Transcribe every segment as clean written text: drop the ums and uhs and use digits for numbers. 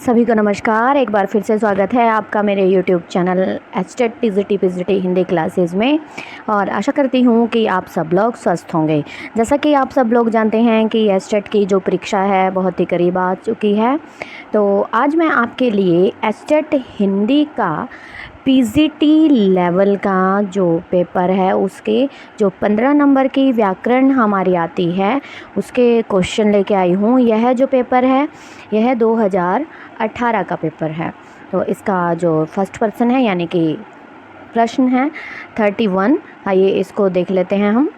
सभी को नमस्कार। एक बार फिर से स्वागत है आपका मेरे YouTube channel HTET TGT PGT Hindi classes में। और आशा करती हूँ कि आप सब लोग स्वस्थ होंगे। जैसा कि आप सब लोग जानते हैं कि एचटेट की जो परीक्षा है बहुत ही करीब आ चुकी है, तो आज मैं आपके लिए एचटेट हिंदी का पीजीटी लेवल का जो पेपर है उसके जो 15 नंबर की व्याकरण हमारी आती है उसके क्वेश्चन लेके आई हूँ। यह जो पेपर है यह 2018 का पेपर है। तो इसका जो फर्स्ट पर्सन है यानी कि प्रश्न है 31। आइए इसको देख लेते हैं हम।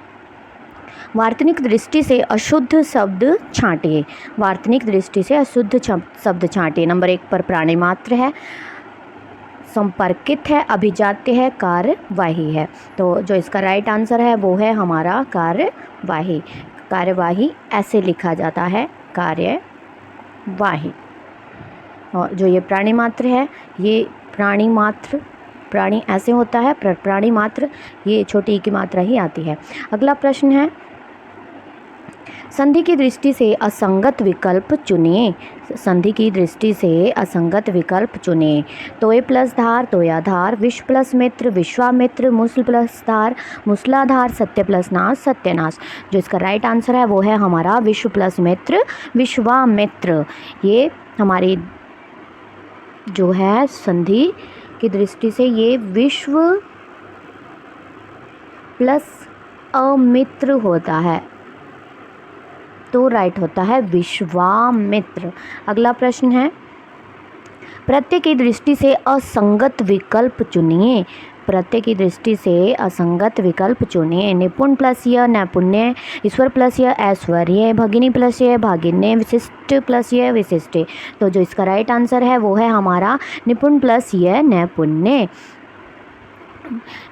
वार्तनिक दृष्टि से अशुद्ध शब्द छांटिए। वार्तनिक दृष्टि से अशुद्ध शब्द छांटिए। नंबर 1 पर प्राणी मात्र है, संपर्कित है, अभिजात्य है, कार्यवाही है। तो जो इसका राइट आंसर है वो है हमारा कार्यवाही। कार्यवाही ऐसे लिखा जाता है, कार्यवाही। और जो ये प्राणी मात्र है, ये प्राणी मात्र, प्राणी ऐसे होता है, प्राणी मात्र ये छोटी की मात्रा ही आती है। अगला प्रश्न है, संधि की दृष्टि से असंगत विकल्प चुनिए। संधि की दृष्टि से असंगत विकल्प चुनिए। तोय प्लस धार, तोयाधार, विश्व प्लस मित्र, विश्वामित्र, मुसल प्लस धार, मुसलाधार, सत्य प्लस नाश, सत्यनाश। जो इसका राइट आंसर है वो है हमारा विश्व प्लस मित्र, विश्वामित्र। ये हमारी जो है संधि की दृष्टि से ये विश्व प्लस अमित्र होता है, तो राइट होता है विश्वामित्र। अगला प्रश्न है, प्रत्यय की दृष्टि से असंगत विकल्प चुनिए। प्रत्यय की दृष्टि से असंगत विकल्प चुनिए। निपुण प्लस य नैपुण्य, ईश्वर प्लस य ऐश्वर्य, भगिनी प्लस य भागिन्य, विशिष्ट प्लस य विशिष्ट। तो जो इसका राइट आंसर है वो है हमारा निपुण प्लस य नैपुण्य।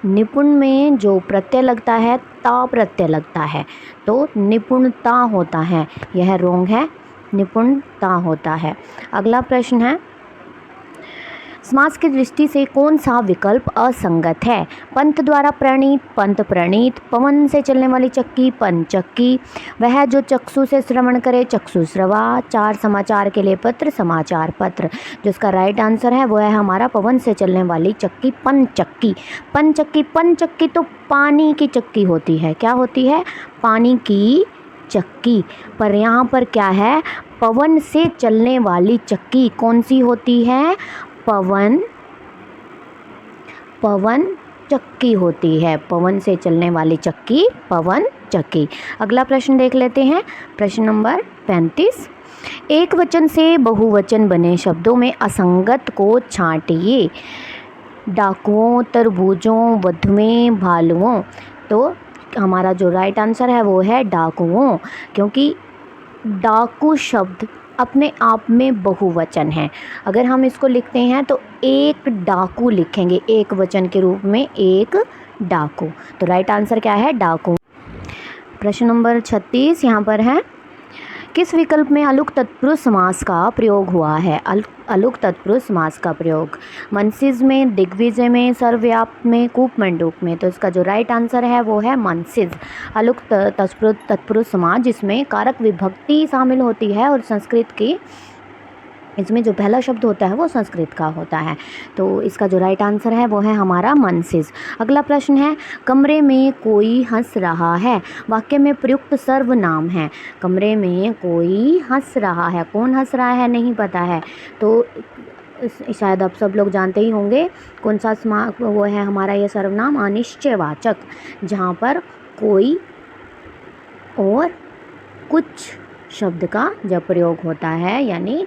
निपुण में जो प्रत्यय लगता है ता प्रत्यय लगता है, तो निपुणता होता है, यह रोंग है, निपुणता होता है। अगला प्रश्न है, समास की दृष्टि से कौन सा विकल्प असंगत है। पंथ द्वारा प्रणीत, पंथ प्रणीत, पवन से चलने वाली चक्की, पंचक्की, वह जो चक्षु से श्रवण करे, चक्षु श्रवा, चार समाचार के लिए पत्र, समाचार पत्र। जिसका राइट आंसर है वो है हमारा पवन से चलने वाली चक्की, पंचक्की। पंचक्की, पंचक्की तो पानी की चक्की होती है, क्या होती है, पानी की चक्की। पर यहाँ पर क्या है, पवन से चलने वाली चक्की कौन सी होती है, पवन चक्की होती है, पवन से चलने वाली चक्की पवन चक्की। अगला प्रश्न देख लेते हैं, प्रश्न नंबर 35। एक वचन से बहुवचन बने शब्दों में असंगत को छांटिए। डाकुओं, तरबूजों, वधुएं, भालुओं। तो हमारा जो राइट आंसर है वो है डाकुओं, क्योंकि डाकू शब्द अपने आप में बहुवचन है। अगर हम इसको लिखते हैं तो एक डाकू लिखेंगे, एक वचन के रूप में एक डाकू। तो राइट आंसर क्या है, डाकू। प्रश्न नंबर 36 यहाँ पर है, किस विकल्प में अलुक तत्पुरुष समास का प्रयोग हुआ है। अलुक तत्पुरुष समास का प्रयोग मनसिज में, दिग्विजय में, सर्वव्याप्त में, कूप मंडूक में। तो इसका जो राइट आंसर है वो है मनसिज, अलुक तत्पुरुष समास, जिसमें कारक विभक्ति शामिल होती है और संस्कृत की, इसमें जो पहला शब्द होता है वो संस्कृत का होता है। तो इसका जो राइट आंसर है वो है हमारा मनसिज। अगला प्रश्न है, कमरे में कोई हंस रहा है, वाक्य में प्रयुक्त सर्वनाम है। कमरे में कोई हंस रहा है, कौन हंस रहा है नहीं पता है, तो शायद आप सब लोग जानते ही होंगे कौन सा वो है हमारा ये सर्वनाम, अनिश्चयवाचक, जहाँ पर कोई और कुछ शब्द का जब प्रयोग होता है, यानी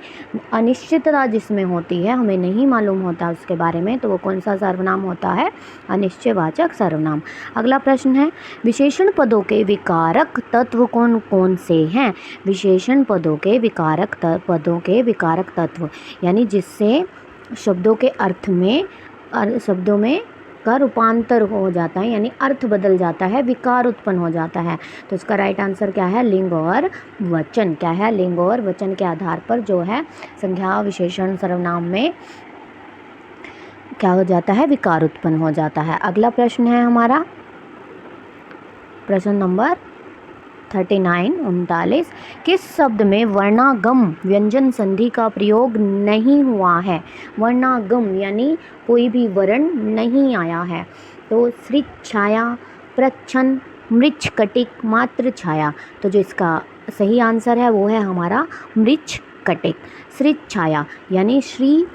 अनिश्चितता जिसमें होती है, हमें नहीं मालूम होता उसके बारे में, तो वो कौन सा सर्वनाम होता है, अनिश्चयवाचक सर्वनाम। अगला प्रश्न है, विशेषण पदों के विकारक तत्व कौन कौन से हैं। विशेषण पदों के विकारक तत्व, यानी जिससे शब्दों के अर्थ में, शब्दों में का रूपांतर हो जाता है, यानी अर्थ बदल जाता है, विकार उत्पन्न हो जाता है। तो इसका राइट आंसर क्या है, लिंग और वचन। क्या है, लिंग और वचन के आधार पर जो है संज्ञा विशेषण सर्वनाम में क्या हो जाता है, विकार उत्पन्न हो जाता है। अगला प्रश्न है हमारा प्रश्न नंबर 39 39 किस शब्द में वर्णागम व्यंजन संधि का प्रयोग नहीं हुआ है? वर्णागम यानी कोई भी वर्ण नहीं आया है। तो सृज छाया, प्रच्छन्न, मृच्छ कटिक, मात्र छाया। तो जो इसका सही आंसर है वो है हमारा मृच्छ कटिक। सृज छाया यानी श्री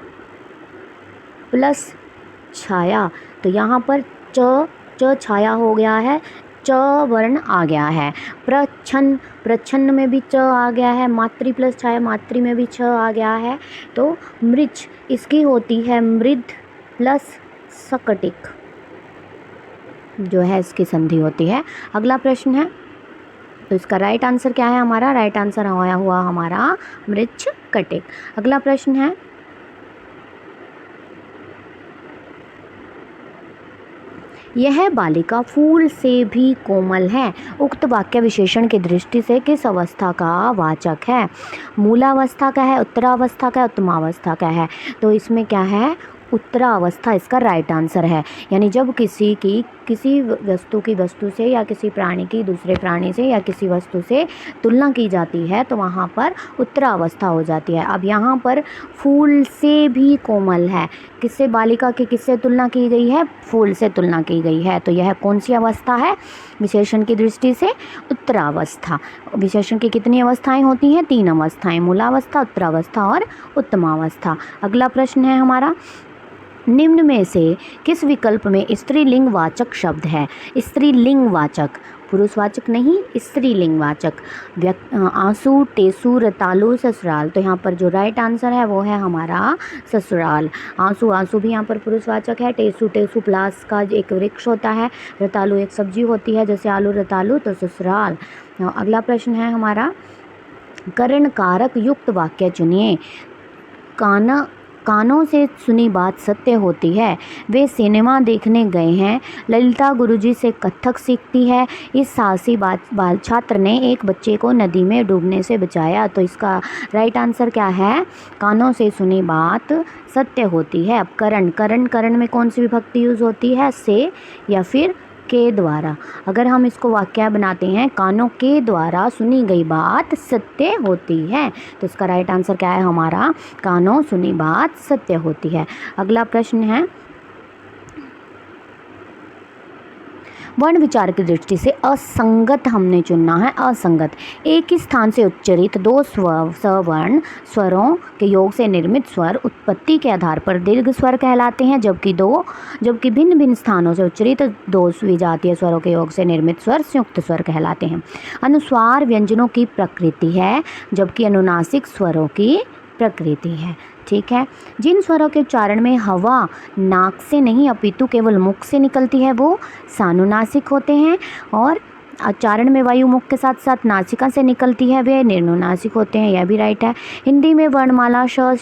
प्लस छाया, तो यहाँ पर च छाया हो गया है, च वर्ण आ गया है। प्रच्छन्न, प्रच्छन्न में भी च आ गया है। मातृ प्लस छाया, मातृ में भी छ आ गया है। तो मृच्छ इसकी होती है मृद प्लस सकटिक, जो है इसकी संधि होती है। अगला प्रश्न है, तो इसका राइट आंसर क्या है? हमारा राइट आंसर आया हुआ हमारा मृच्छ कटिक। अगला प्रश्न है, यह बालिका फूल से भी कोमल है, उक्त वाक्य विशेषण की दृष्टि से किस अवस्था का वाचक है? मूलावस्था का है, उत्तरावस्था का है, उत्तमावस्था का है? तो इसमें क्या है? उत्तरावस्था इसका राइट आंसर है। यानी जब किसी वस्तु की वस्तु से या किसी प्राणी की दूसरे प्राणी से या किसी वस्तु से तुलना की जाती है तो वहाँ पर उत्तरावस्था हो जाती है। अब यहाँ पर फूल से भी कोमल है, किससे? बालिका की किससे तुलना की गई है? फूल से तुलना की गई है। तो यह कौन सी अवस्था है विशेषण की दृष्टि से? उत्तरावस्था। विशेषण की कितनी अवस्थाएं होती हैं? 3 अवस्थाएं, मूलावस्था, उत्तरावस्था और उत्तमावस्था। अगला प्रश्न है हमारा, निम्न में से किस विकल्प में स्त्रीलिंग वाचक शब्द है? स्त्रीलिंग वाचक, पुरुषवाचक नहीं, स्त्रीलिंग वाचक। आंसू, टेसू, रतालू, ससुराल। तो यहाँ पर जो राइट आंसर है वो है हमारा ससुराल। आंसू, आंसू भी यहाँ पर पुरुषवाचक है। टेसू, टेसू प्लास का एक वृक्ष होता है। रतालू एक सब्जी होती है जैसे आलू रतालू। तो ससुराल। अगला प्रश्न है हमारा, कर्ण कारक युक्त वाक्य चुनिए। कानों से सुनी बात सत्य होती है, वे सिनेमा देखने गए हैं, ललिता गुरुजी से कथक सीखती है, इस साहसी बाल छात्र ने एक बच्चे को नदी में डूबने से बचाया। तो इसका राइट आंसर क्या है? कानों से सुनी बात सत्य होती है। अब करण में कौन सी विभक्ति यूज़ होती है? से या फिर के द्वारा। अगर हम इसको वाक्य बनाते हैं, कानों के द्वारा सुनी गई बात सत्य होती है, तो इसका राइट आंसर क्या है हमारा? कानों सुनी बात सत्य होती है। अगला प्रश्न है, वर्ण विचार की दृष्टि से असंगत हमने चुनना है। असंगत, एक ही स्थान से उच्चरित 2 सवर्ण स्वरों के योग से निर्मित स्वर उत्पत्ति के आधार पर दीर्घ स्वर कहलाते हैं, जबकि भिन्न भिन्न स्थानों से उच्चरित 2 विजातीय स्वरों के योग से निर्मित स्वर संयुक्त स्वर कहलाते हैं। अनुस्वार व्यंजनों की प्रकृति है, जबकि अनुनासिक स्वरों की प्रकृति है। ठीक है, जिन स्वरों के उच्चारण में हवा नाक से नहीं अपितु केवल मुख से निकलती है वो सानुनासिक होते हैं, और उच्चारण में वायु मुख के साथ साथ नासिका से निकलती है वे निर्नुनासिक होते हैं। यह भी राइट है। हिंदी में वर्णमाला श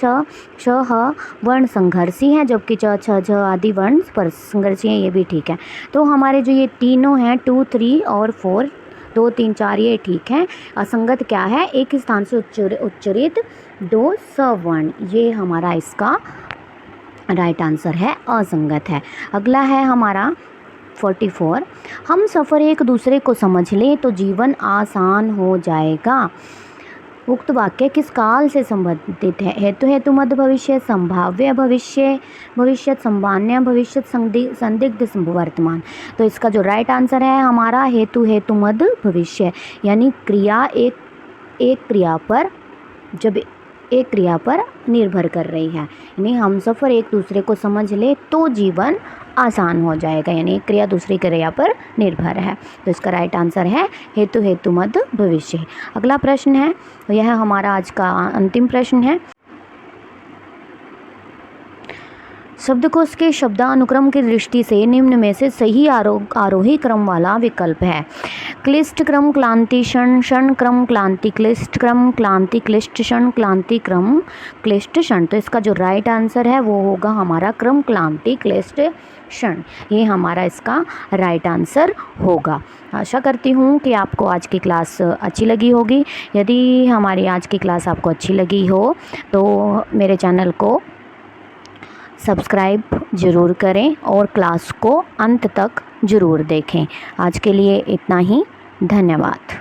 श ह वर्ण संघर्षी हैं, जबकि च छ झ आदि वर्ण स्पर्श संघर्षी हैं। ये भी ठीक है। तो हमारे जो ये तीनों हैं 2, 3 और 4, 2, 3, 4 ये ठीक है। असंगत क्या है? एक ही स्थान से उच्चरित 2 सवर्ण, ये हमारा इसका राइट आंसर है, असंगत है। अगला है हमारा 44, हम सफ़र एक दूसरे को समझ लें तो जीवन आसान हो जाएगा। उक्त वाक्य किस काल से संबंधित है? हेतु मध्य भविष्य, संभाव्य भविष्य, भविष्यत, संभान्य भविष्यत, संदिग्ध वर्तमान। तो इसका जो राइट आंसर है हमारा हेतु मध्य भविष्य, यानी क्रिया एक क्रिया पर, जब एक क्रिया पर निर्भर कर रही है, यानी हम सफ़र एक दूसरे को समझ ले तो जीवन आसान हो जाएगा, यानी एक क्रिया दूसरी क्रिया पर निर्भर है। तो इसका राइट आंसर है हेतु मध्य भविष्य। अगला प्रश्न है, यह हमारा आज का अंतिम प्रश्न है। शब्दकोश के शब्दानुक्रम की दृष्टि से निम्न में से सही आरोही क्रम वाला विकल्प है? क्लिष्ट क्रम, क्लांति क्षण, क्षण क्रम, क्लांति क्लिष्ट क्रम, क्लांति क्लिष्ट क्षण, क्लांति क्रम क्लिष्ट क्षण। तो इसका जो राइट आंसर है वो होगा हमारा क्रम क्लांति क्लिष्ट क्षण, ये हमारा इसका राइट आंसर होगा। आशा करती हूँ कि आपको आज की क्लास अच्छी लगी होगी। यदि हमारी आज की क्लास आपको अच्छी लगी हो तो मेरे चैनल को सब्सक्राइब ज़रूर करें और क्लास को अंत तक ज़रूर देखें। आज के लिए इतना ही, धन्यवाद।